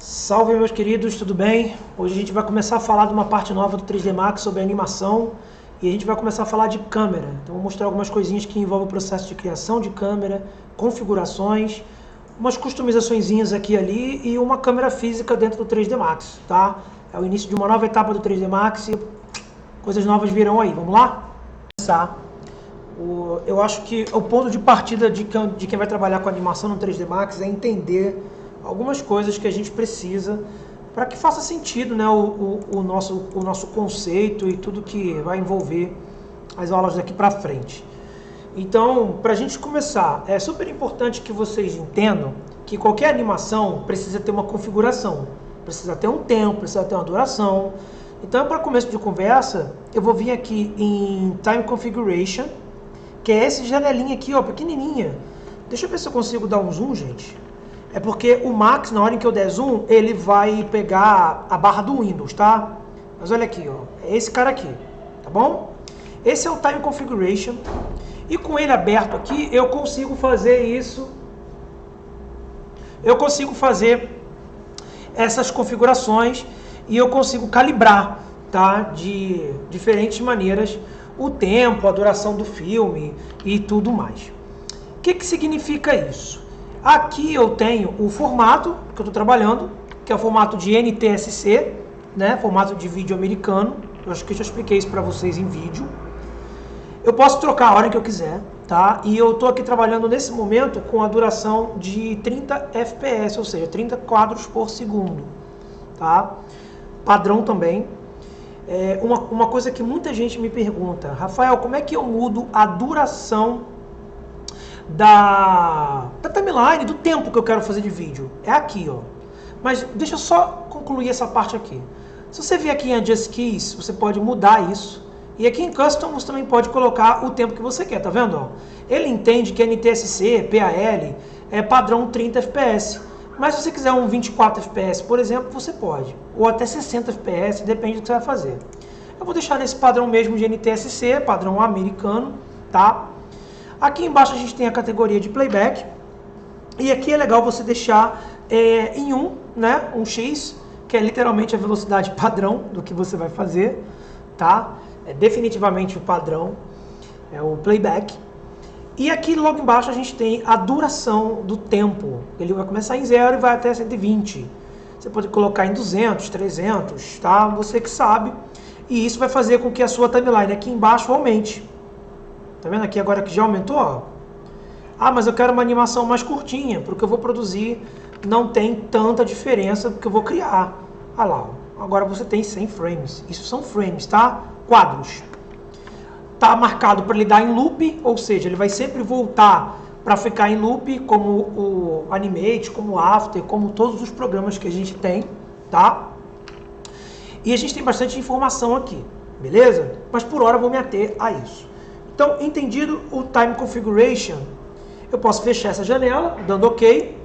Salve meus queridos, tudo bem? Hoje a gente vai começar a falar de uma parte nova do 3D Max sobre animação e a gente vai começar a falar de câmera. Então vou mostrar algumas coisinhas que envolvem o processo de criação de câmera, configurações, umas customizações aqui e ali e uma câmera física dentro do 3D Max, tá? É o início de uma nova etapa do 3D Max e coisas novas virão aí, vamos lá? Eu acho que o ponto de partida de quem vai trabalhar com animação no 3D Max é entender algumas coisas que a gente precisa para que faça sentido, né, o nosso conceito e tudo que vai envolver as aulas daqui para frente. Então, para a gente começar, é super importante que vocês entendam que qualquer animação precisa ter uma configuração, precisa ter um tempo, precisa ter uma duração. Então, para começo de conversa, eu vou vir aqui em Time Configuration, que é essa janelinha aqui, ó, pequenininha. Deixa eu ver se eu consigo dar um zoom, gente. É porque o Max, na hora em que eu der zoom, ele vai pegar a barra do Windows, tá? Mas olha aqui, ó, é esse cara aqui, tá bom? Esse é o Time Configuration. E com ele aberto aqui, eu consigo fazer isso. Eu consigo fazer essas configurações e eu consigo calibrar, tá? De diferentes maneiras o tempo, a duração do filme e tudo mais. O que significa isso? Aqui eu tenho o formato que eu estou trabalhando, que é o formato de NTSC, né? Formato de vídeo americano. Eu acho que eu já expliquei isso para vocês em vídeo. Eu posso trocar a hora que eu quiser, tá? E eu estou aqui trabalhando nesse momento com a duração de 30 FPS, ou seja, 30 quadros por segundo, tá? Padrão também. Uma coisa que muita gente me pergunta, Rafael, como é que eu mudo a duração da timeline, do tempo que eu quero fazer de vídeo? É aqui, ó. Mas deixa eu só concluir essa parte aqui. Se você vier aqui em Adjust Keys, você pode mudar isso. E aqui em Custom você também pode colocar o tempo que você quer, tá vendo? Ó? Ele entende que NTSC, PAL é padrão 30 FPS. Mas se você quiser um 24 FPS, por exemplo, você pode. Ou até 60 FPS, depende do que você vai fazer. Eu vou deixar nesse padrão mesmo de NTSC, padrão americano, tá? Aqui embaixo a gente tem a categoria de playback. E aqui é legal você deixar em 1, né? Um X, que é literalmente a velocidade padrão do que você vai fazer, tá? É definitivamente o padrão, é o playback. E aqui logo embaixo a gente tem a duração do tempo. Ele vai começar em 0 e vai até 120. Você pode colocar em 200, 300, tá? Você que sabe. E isso vai fazer com que a sua timeline aqui embaixo aumente. Tá vendo aqui agora que já aumentou? Ó? Ah, mas eu quero uma animação mais curtinha, porque eu vou produzir não tem tanta diferença do que eu vou criar. Ah lá, ó. Agora você tem 100 frames. Isso são frames, tá? Quadros. Está marcado para ele dar em loop, ou seja, ele vai sempre voltar para ficar em loop, como o Animate, como o After, como todos os programas que a gente tem, tá? E a gente tem bastante informação aqui, beleza? Mas por hora eu vou me ater a isso. Então, entendido o Time Configuration, eu posso fechar essa janela, dando OK,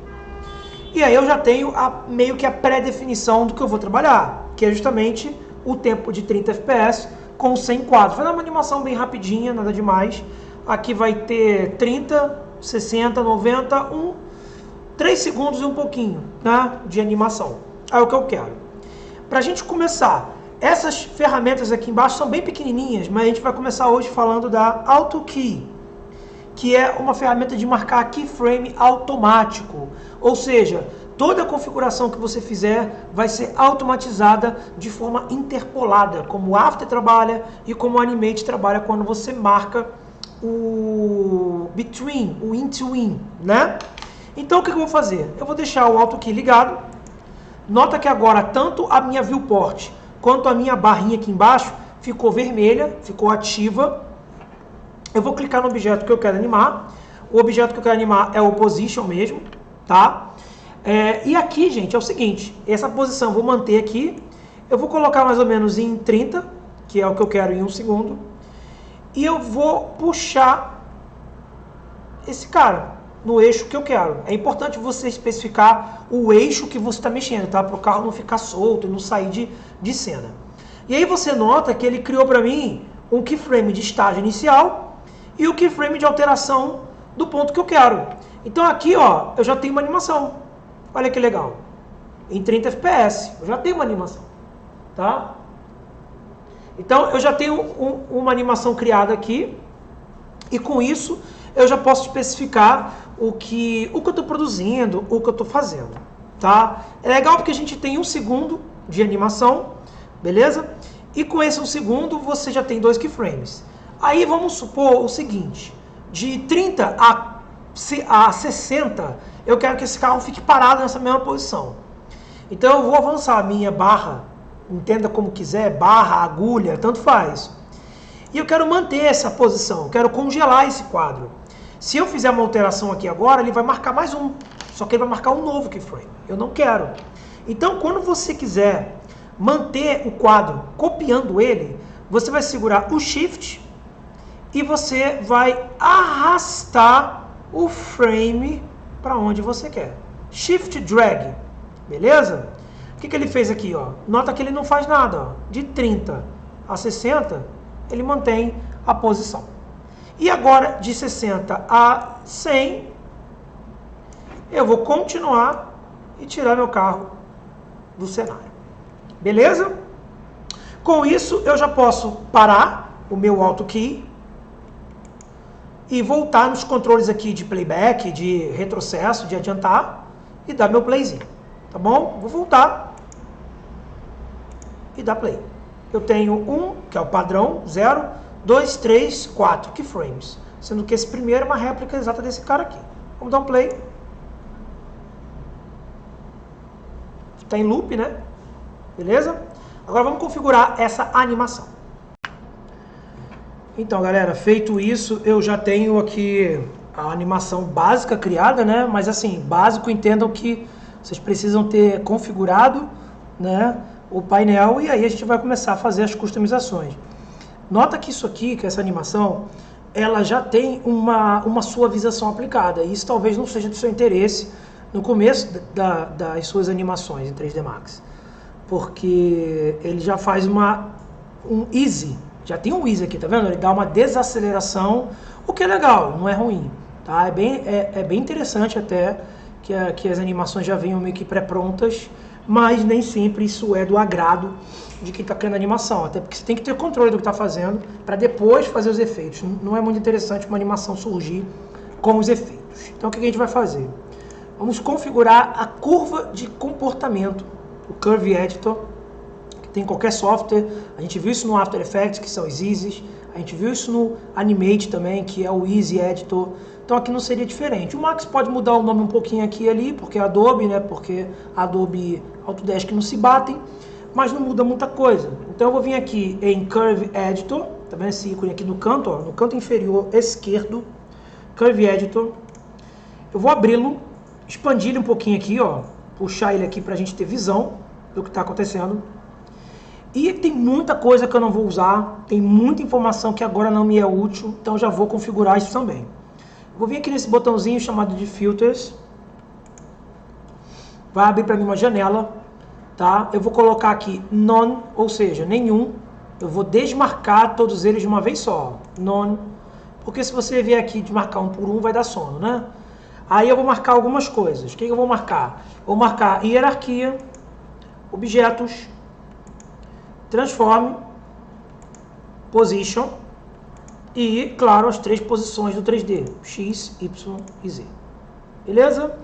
e aí eu já tenho meio que a pré-definição do que eu vou trabalhar, que é justamente o tempo de 30 FPS, com 100 quadros. Vai dar uma animação bem rapidinha, nada demais. Aqui vai ter 30, 60, 90, 3 segundos e um pouquinho, né, de animação. É o que eu quero. Para a gente começar, essas ferramentas aqui embaixo são bem pequenininhas, mas a gente vai começar hoje falando da AutoKey, que é uma ferramenta de marcar keyframe automático. Ou seja, toda a configuração que você fizer vai ser automatizada de forma interpolada, como o After trabalha e como o Animate trabalha quando você marca o Between, o In-to-In, né? Então o que eu vou fazer? Eu vou deixar o AutoKey ligado. Nota que agora tanto a minha viewport quanto a minha barrinha aqui embaixo ficou vermelha, ficou ativa. Eu vou clicar no objeto que eu quero animar. O objeto que eu quero animar é o Position mesmo, tá? E aqui, gente, é o seguinte, essa posição eu vou manter aqui, eu vou colocar mais ou menos em 30, que é o que eu quero em 1 segundo, e eu vou puxar esse cara no eixo que eu quero. É importante você especificar o eixo que você está mexendo, tá? Para o carro não ficar solto e não sair de cena. E aí você nota que ele criou para mim um keyframe de estágio inicial e o keyframe de alteração do ponto que eu quero. Então aqui, ó, eu já tenho uma animação. Olha que legal. em 30 FPS. Eu já tenho uma animação, tá? Então, eu já tenho uma animação criada aqui, e com isso, eu já posso especificar o que eu estou produzindo, o que eu estou fazendo, tá? É legal porque a gente tem 1 segundo de animação, beleza? E com esse 1 segundo, você já tem 2 keyframes. Aí, vamos supor o seguinte, de 30 a 60, eu quero que esse carro fique parado nessa mesma posição. Então, eu vou avançar a minha barra, entenda como quiser, barra, agulha, tanto faz. E eu quero manter essa posição, eu quero congelar esse quadro. Se eu fizer uma alteração aqui agora, ele vai marcar mais um, só que ele vai marcar um novo keyframe. Eu não quero. Então, quando você quiser manter o quadro copiando ele, você vai segurar o Shift e você vai arrastar o frame para onde você quer. Shift Drag, beleza? O que ele fez aqui? Ó? Nota que ele não faz nada. Ó. De 30 a 60, ele mantém a posição. E agora, de 60 a 100, eu vou continuar e tirar meu carro do cenário. Beleza? Com isso, eu já posso parar o meu Auto Key e voltar nos controles aqui de playback, de retrocesso, de adiantar e dar meu playzinho. Tá bom? Vou voltar e dar play. Eu tenho que é o padrão, 0, 2, 3, 4 keyframes. Sendo que esse primeiro é uma réplica exata desse cara aqui. Vamos dar um play. Está em loop, né? Beleza? Agora vamos configurar essa animação. Então, galera, feito isso, eu já tenho aqui a animação básica criada, né? Mas assim, básico, entendam que vocês precisam ter configurado, né, o painel, e aí a gente vai começar a fazer as customizações. Nota que isso aqui, que essa animação, ela já tem uma suavização aplicada. E isso talvez não seja do seu interesse no começo das suas animações em 3D Max. Porque ele já faz um easy. Já tem um easy aqui, tá vendo? Ele dá uma desaceleração, o que é legal, não é ruim. Tá? É bem interessante até que as animações já venham meio que pré-prontas, mas nem sempre isso é do agrado de quem está criando animação, até porque você tem que ter controle do que está fazendo para depois fazer os efeitos. Não é muito interessante uma animação surgir com os efeitos. Então o que a gente vai fazer? Vamos configurar a curva de comportamento, o Curve Editor, que tem em qualquer software. A gente viu isso no After Effects, que são os Easys. A gente viu isso no Animate também, que é o Easy Editor. Então aqui não seria diferente. O Max pode mudar o nome um pouquinho aqui e ali, porque é Adobe, né? Porque Adobe Autodesk não se batem, mas não muda muita coisa. Então eu vou vir aqui em Curve Editor, tá vendo esse ícone aqui no canto, ó, no canto inferior esquerdo, Curve Editor. Eu vou abri-lo, expandir ele um pouquinho aqui, ó, puxar ele aqui pra gente ter visão do que está acontecendo. E tem muita coisa que eu não vou usar, tem muita informação que agora não me é útil, então eu já vou configurar isso também. Vou vir aqui nesse botãozinho chamado de Filters. Vai abrir para mim uma janela, tá? Eu vou colocar aqui None, ou seja, nenhum. Eu vou desmarcar todos eles de uma vez só. None. Porque se você vier aqui de marcar um por um, vai dar sono, né? Aí eu vou marcar algumas coisas. O que eu vou marcar? Vou marcar hierarquia, objetos, transform, position e, claro, as 3 posições do 3D, X, Y e Z. Beleza?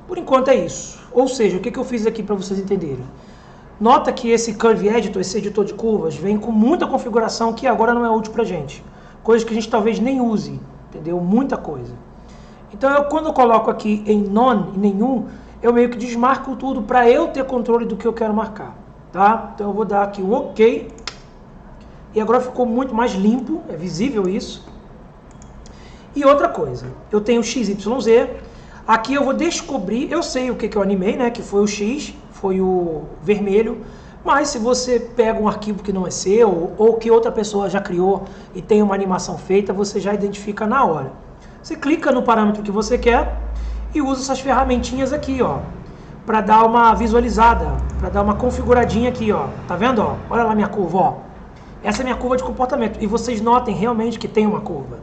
Por enquanto é isso. Ou seja, o que eu fiz aqui para vocês entenderem? Nota que esse Curve Editor, esse editor de curvas, vem com muita configuração que agora não é útil para a gente. Coisas que a gente talvez nem use, entendeu? Muita coisa. Então, quando eu coloco aqui em None, em nenhum, eu meio que desmarco tudo para eu ter controle do que eu quero marcar. Tá? Então eu vou dar aqui um OK. E agora ficou muito mais limpo, é visível isso. E outra coisa, eu tenho XYZ. Aqui eu vou descobrir, eu sei o que eu animei, né? Que foi o X, foi o vermelho. Mas se você pega um arquivo que não é seu, ou que outra pessoa já criou e tem uma animação feita, você já identifica na hora. Você clica no parâmetro que você quer e usa essas ferramentinhas aqui, ó, para dar uma visualizada, para dar uma configuradinha aqui, ó. Tá vendo, ó? Olha lá minha curva, ó. Essa é a minha curva de comportamento. E vocês notem realmente que tem uma curva.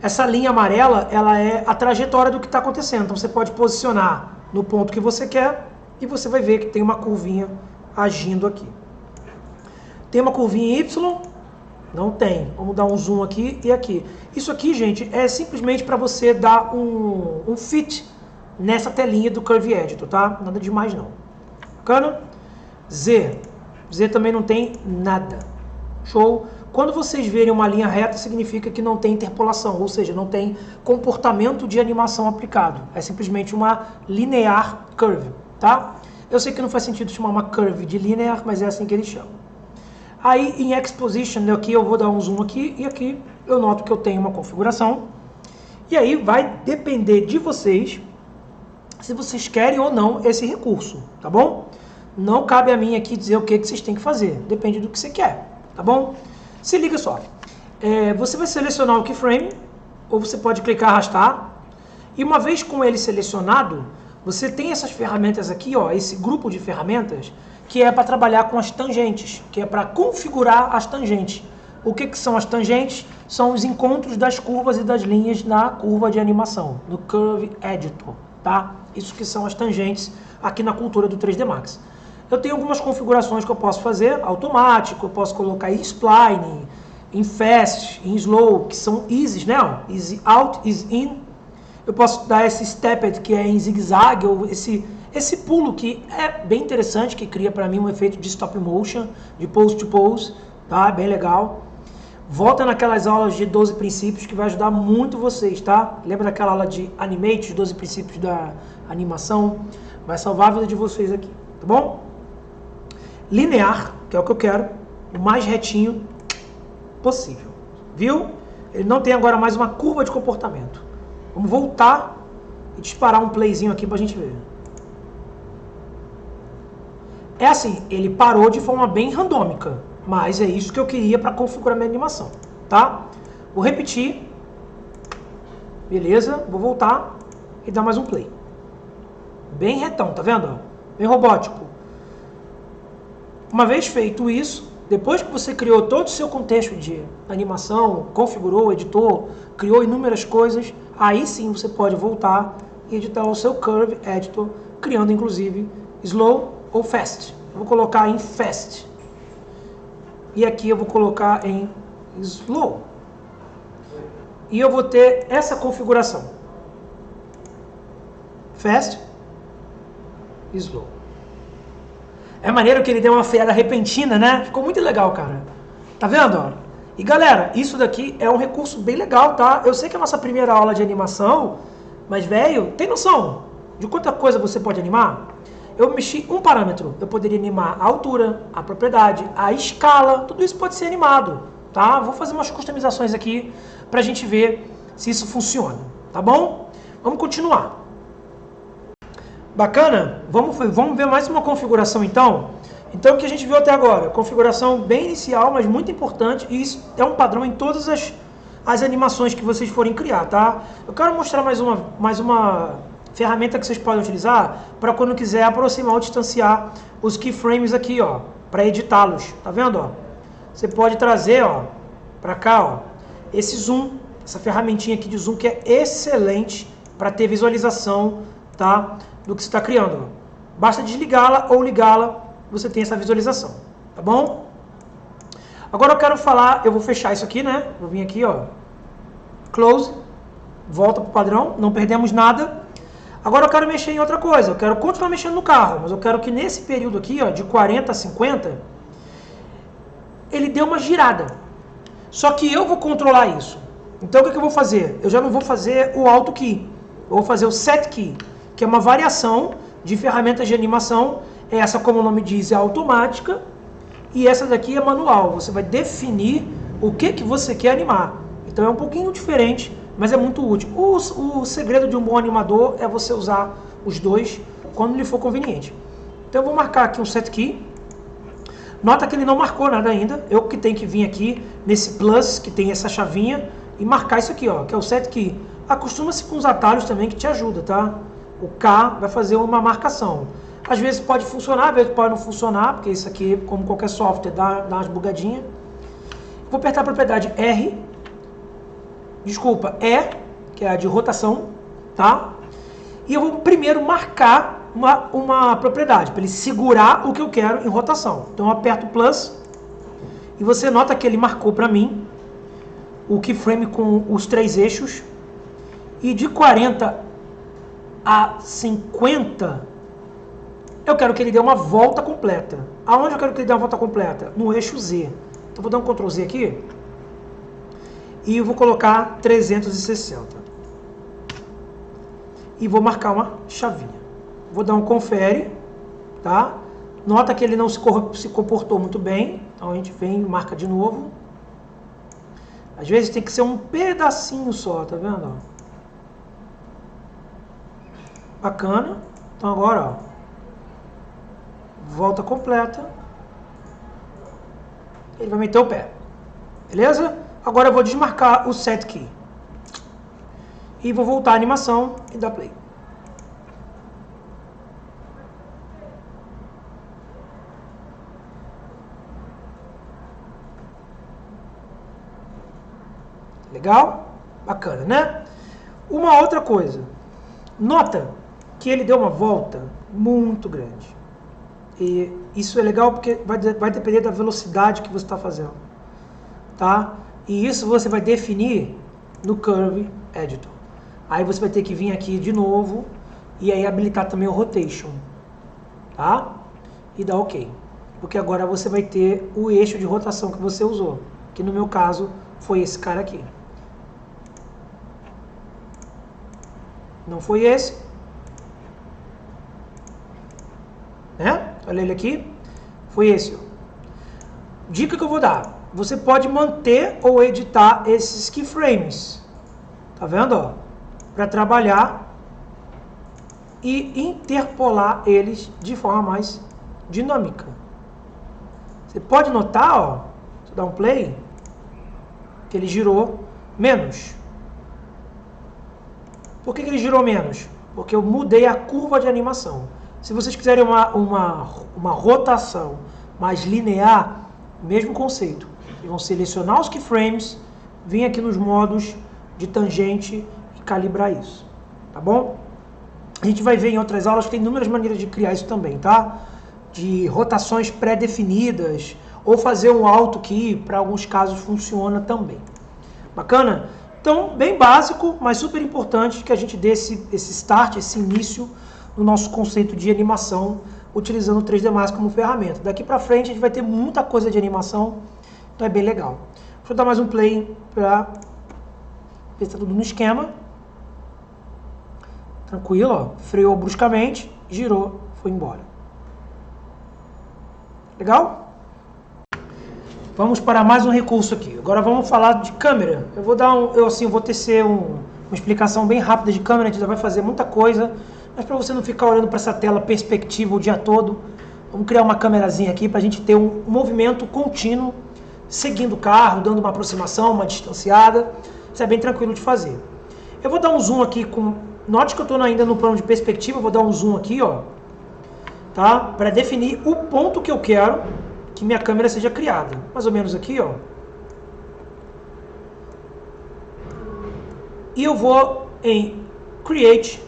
Essa linha amarela, ela é a trajetória do que está acontecendo. Então você pode posicionar no ponto que você quer e você vai ver que tem uma curvinha agindo aqui. Tem uma curvinha em Y? Não tem. Vamos dar um zoom aqui e aqui. Isso aqui, gente, é simplesmente para você dar um fit nessa telinha do Curve Editor, tá? Nada demais não. Bacana? Z. Z também não tem nada. Show? Quando vocês verem uma linha reta, significa que não tem interpolação, ou seja, não tem comportamento de animação aplicado. É simplesmente uma linear curve, tá? Eu sei que não faz sentido chamar uma curve de linear, mas é assim que eles chamam. Aí em Exposition, aqui eu vou dar um zoom aqui, e aqui eu noto que eu tenho uma configuração. E aí vai depender de vocês, se vocês querem ou não esse recurso, tá bom? Não cabe a mim aqui dizer o que vocês têm que fazer, depende do que você quer, tá bom? Se liga só, você vai selecionar o keyframe, ou você pode clicar arrastar, e uma vez com ele selecionado, você tem essas ferramentas aqui, ó, esse grupo de ferramentas, que é para trabalhar com as tangentes, que é para configurar as tangentes. O que são as tangentes? São os encontros das curvas e das linhas na curva de animação, no Curve Editor, tá? Isso que são as tangentes aqui na cultura do 3D Max. Eu tenho algumas configurações que eu posso fazer, automático, eu posso colocar em spline, em fast, em slow, que são easy, né? Easy out, easy in. Eu posso dar esse stepped, que é em zigue-zague, ou esse pulo que é bem interessante, que cria para mim um efeito de stop motion, de pose to pose, tá? Bem legal. Volta naquelas aulas de 12 princípios que vai ajudar muito vocês, tá? Lembra daquela aula de Animate, os 12 princípios da animação? Vai salvar a vida de vocês aqui, tá bom? Linear, que é o que eu quero, o mais retinho possível, viu? Ele não tem agora mais uma curva de comportamento. Vamos voltar e disparar um playzinho aqui pra gente ver. É assim, ele parou de forma bem randômica, mas é isso que eu queria para configurar minha animação, tá? Vou repetir, beleza? Vou voltar e dar mais um play. Bem retão, tá vendo? Bem robótico. Uma vez feito isso, depois que você criou todo o seu contexto de animação, configurou, editou, criou inúmeras coisas, aí sim você pode voltar e editar o seu Curve Editor, criando inclusive Slow ou Fast. Eu vou colocar em Fast. E aqui eu vou colocar em Slow. E eu vou ter essa configuração. Fast, Slow. É maneiro que ele deu uma freada repentina, né? Ficou muito legal, cara. Tá vendo? E galera, isso daqui é um recurso bem legal, tá? Eu sei que é a nossa primeira aula de animação, mas, velho, tem noção de quanta coisa você pode animar? Eu mexi um parâmetro. Eu poderia animar a altura, a propriedade, a escala. Tudo isso pode ser animado, tá? Vou fazer umas customizações aqui pra gente ver se isso funciona, tá bom? Vamos continuar. Bacana? Vamos ver mais uma configuração então. Então o que a gente viu até agora? Configuração bem inicial, mas muito importante. E isso é um padrão em todas as animações que vocês forem criar, tá? Eu quero mostrar mais uma ferramenta que vocês podem utilizar para quando quiser aproximar ou distanciar os keyframes aqui, ó, para editá-los. Tá vendo, ó? Você pode trazer, ó, para cá, ó, esse zoom, essa ferramentinha aqui de zoom que é excelente para ter visualização, tá, do que você está criando. Basta desligá-la ou ligá-la, você tem essa visualização, tá bom? Agora eu quero falar, eu vou fechar isso aqui, né? Vou vir aqui, ó, close, volta para o padrão, não perdemos nada. Agora eu quero mexer em outra coisa, eu quero continuar mexendo no carro, mas eu quero que nesse período aqui, ó, de 40 a 50, ele dê uma girada. Só que eu vou controlar isso. Então o que eu vou fazer? Eu já não vou fazer o Auto Key, eu vou fazer o Set Key, que é uma variação de ferramentas de animação. Essa, como o nome diz, é automática, e essa daqui é manual. Você vai definir o que você quer animar. Então é um pouquinho diferente, mas é muito útil. O segredo de um bom animador é você usar os dois quando lhe for conveniente. Então eu vou marcar aqui um Set Key. Nota que ele não marcou nada ainda. Eu que tenho que vir aqui nesse plus, que tem essa chavinha, e marcar isso aqui, ó, que é o Set Key. Acostuma-se com os atalhos também que te ajuda, tá? O K vai fazer uma marcação. Às vezes pode funcionar, às vezes pode não funcionar, porque isso aqui, como qualquer software, dá umas bugadinhas. Vou apertar a propriedade R, desculpa, E, que é a de rotação, tá? E eu vou primeiro marcar uma propriedade, para ele segurar o que eu quero em rotação. Então eu aperto plus e você nota que ele marcou para mim o keyframe com os 3 eixos, e de 40 a 50 eu quero que ele dê uma volta completa. Aonde eu quero que ele dê uma volta completa? No eixo Z. Então vou dar um Ctrl Z aqui e eu vou colocar 360 e vou marcar uma chavinha. Vou dar um confere, tá? Nota que ele não se comportou muito bem, então a gente vem e marca de novo. Às vezes tem que ser um pedacinho só, tá vendo? Bacana. Então agora, ó, volta completa. Ele vai meter o pé. Beleza? Agora eu vou desmarcar o set key. E vou voltar à animação e dar play. Legal? Bacana, né? Uma outra coisa. Nota que ele deu uma volta muito grande. E isso é legal porque vai depender da velocidade que você está fazendo. Tá? E isso você vai definir no Curve Editor. Aí você vai ter que vir aqui de novo e aí habilitar também o Rotation. Tá? E dar OK. Porque agora você vai ter o eixo de rotação que você usou. Que no meu caso foi esse cara aqui. Não foi esse. Né? Olha ele aqui. Foi esse. Ó. Dica que eu vou dar. Você pode manter ou editar esses keyframes. Tá vendo? Ó? Para trabalhar e interpolar eles de forma mais dinâmica. Você pode notar, ó, se eu dar um play, que ele girou menos. Por que ele girou menos? Porque eu mudei a curva de animação. Se vocês quiserem uma rotação mais linear, mesmo conceito. Vocês vão selecionar os keyframes, vir aqui nos modos de tangente e calibrar isso. Tá bom? A gente vai ver em outras aulas que tem inúmeras maneiras de criar isso também, tá? De rotações pré-definidas, ou fazer um auto key, para alguns casos funciona também. Bacana? Então, bem básico, mas super importante que a gente dê esse start, esse início no nosso conceito de animação, utilizando o 3D Max como ferramenta. Daqui para frente a gente vai ter muita coisa de animação, então é bem legal. Deixa eu dar mais um play para ver se está tudo no esquema. Tranquilo, ó. Freou bruscamente, girou, foi embora. Legal? Vamos para mais um recurso aqui. Agora vamos falar de câmera. Eu vou dar vou tecer uma explicação bem rápida de câmera, a gente já vai fazer muita coisa, mas para você não ficar olhando para essa tela perspectiva o dia todo, vamos criar uma câmerazinha aqui para a gente ter um movimento contínuo, seguindo o carro, dando uma aproximação, uma distanciada. Isso é bem tranquilo de fazer. Eu vou dar um zoom aqui note que eu estou ainda no plano de perspectiva, eu vou dar um zoom aqui, ó, tá? Para definir o ponto que eu quero que minha câmera seja criada. Mais ou menos aqui, ó. E eu vou em Create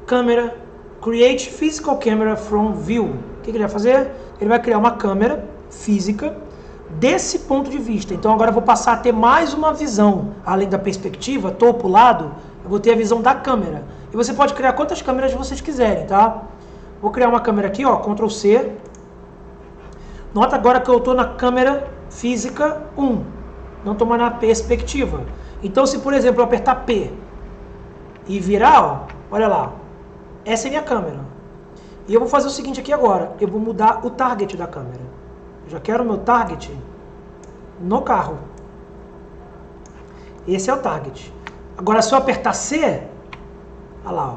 Camera, Create Physical Camera from View. O que ele vai fazer? Ele vai criar uma câmera física desse ponto de vista. Então agora eu vou passar a ter mais uma visão. Além da perspectiva, topo, lado, eu vou ter a visão da câmera. E você pode criar quantas câmeras vocês quiserem, tá? Vou criar uma câmera aqui, ó, Ctrl C. Nota agora que eu estou na câmera física 1, não estou mais na perspectiva. Então se, por exemplo, eu apertar P e virar, ó, olha lá, essa é minha câmera. E eu vou fazer o seguinte aqui agora, eu vou mudar o target da câmera. Eu já quero o meu target no carro. Esse é o target. Agora se eu apertar C, olha lá, ó,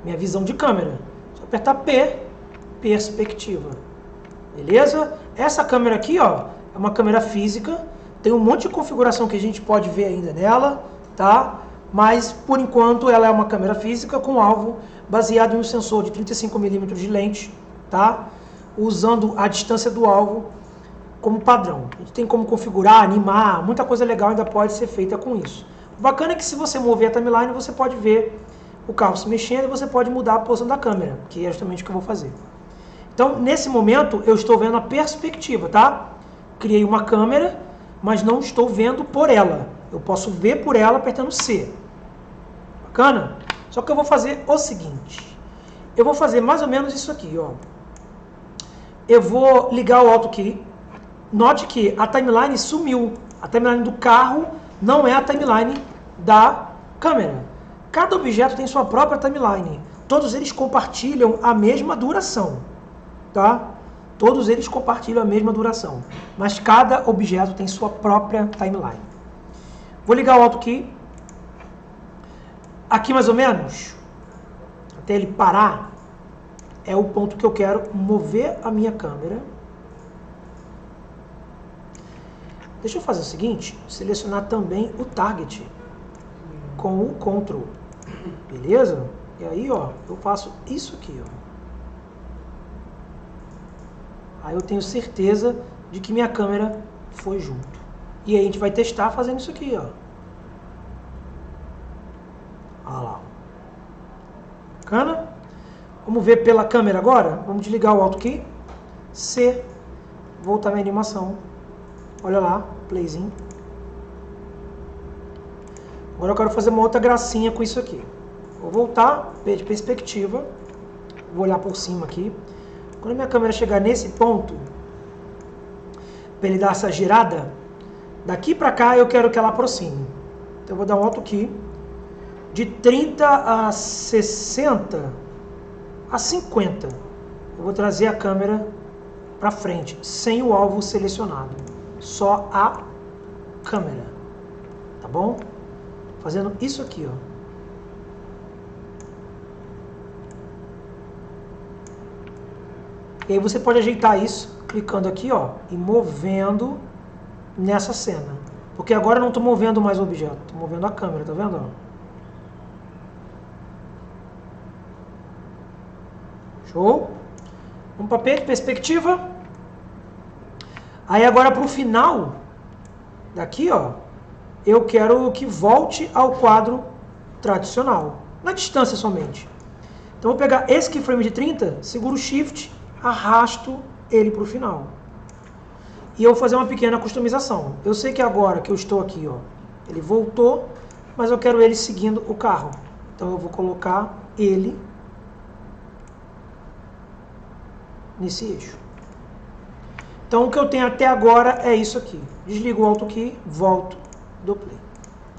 minha visão de câmera. Se eu apertar P, perspectiva. Beleza? Essa câmera aqui, ó, é uma câmera física, tem um monte de configuração que a gente pode ver ainda nela, tá? Mas, por enquanto, ela é uma câmera física com alvo baseado em um sensor de 35mm de lente, tá? Usando a distância do alvo como padrão. A gente tem como configurar, animar, muita coisa legal ainda pode ser feita com isso. O bacana é que se você mover a timeline, você pode ver o carro se mexendo e você pode mudar a posição da câmera, que é justamente o que eu vou fazer. Então, nesse momento, eu estou vendo a perspectiva, tá? Criei uma câmera, mas não estou vendo por ela. Eu posso ver por ela apertando C. Bacana? Só que eu vou fazer o seguinte. Eu vou fazer mais ou menos isso aqui, ó. Eu vou ligar o Auto Key. Note que a timeline sumiu. A timeline do carro não é a timeline da câmera. Cada objeto tem sua própria timeline. Todos eles compartilham a mesma duração, tá? Todos eles compartilham a mesma duração, mas cada objeto tem sua própria timeline. Vou ligar o Auto Key. Aqui mais ou menos, até ele parar, é o ponto que eu quero mover a minha câmera. Deixa eu fazer o seguinte, selecionar também o Target com o Ctrl, beleza? E aí, ó, eu faço isso aqui, ó. Aí eu tenho certeza de que minha câmera foi junto. E aí a gente vai testar fazendo isso aqui, ó. Olha lá. Bacana? Vamos ver pela câmera agora? Vamos desligar o Auto Key. C. Voltar minha animação. Olha lá, playzinho. Agora eu quero fazer uma outra gracinha com isso aqui. Vou voltar de perspectiva. Vou olhar por cima aqui. Quando a minha câmera chegar nesse ponto, para ele dar essa girada, daqui para cá eu quero que ela aproxime. Então eu vou dar um Auto Key. De 30 a 60 a 50. Eu vou trazer a câmera para frente, sem o alvo selecionado. Só a câmera. Tá bom? Fazendo isso aqui, ó. E aí você pode ajeitar isso, clicando aqui, ó, e movendo nessa cena. Porque agora eu não estou movendo mais o objeto, estou movendo a câmera, tá vendo? Ó? Show? Vamos para perspectiva. Aí agora para o final, daqui, ó, eu quero que volte ao quadro tradicional, na distância somente. Então vou pegar esse keyframe de 30, seguro o Shift, arrasto ele para o final. E eu vou fazer uma pequena customização. Eu sei que agora que eu estou aqui, ó, ele voltou, mas eu quero ele seguindo o carro. Então eu vou colocar ele nesse eixo. Então o que eu tenho até agora é isso aqui. Desligo o Auto Key, volto, dou play.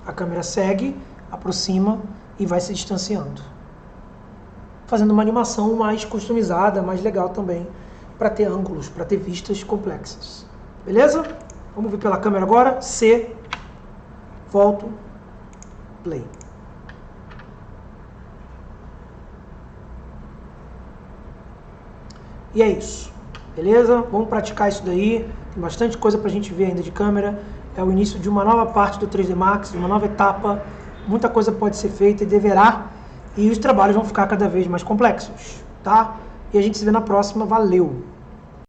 A câmera segue, aproxima e vai se distanciando. Fazendo uma animação mais customizada, mais legal também, para ter ângulos, para ter vistas complexas. Beleza? Vamos ver pela câmera agora. C, volto, play. E é isso. Beleza? Vamos praticar isso daí. Tem bastante coisa para a gente ver ainda de câmera. É o início de uma nova parte do 3D Max, de uma nova etapa. Muita coisa pode ser feita e deverá. E os trabalhos vão ficar cada vez mais complexos, tá? E a gente se vê na próxima. Valeu!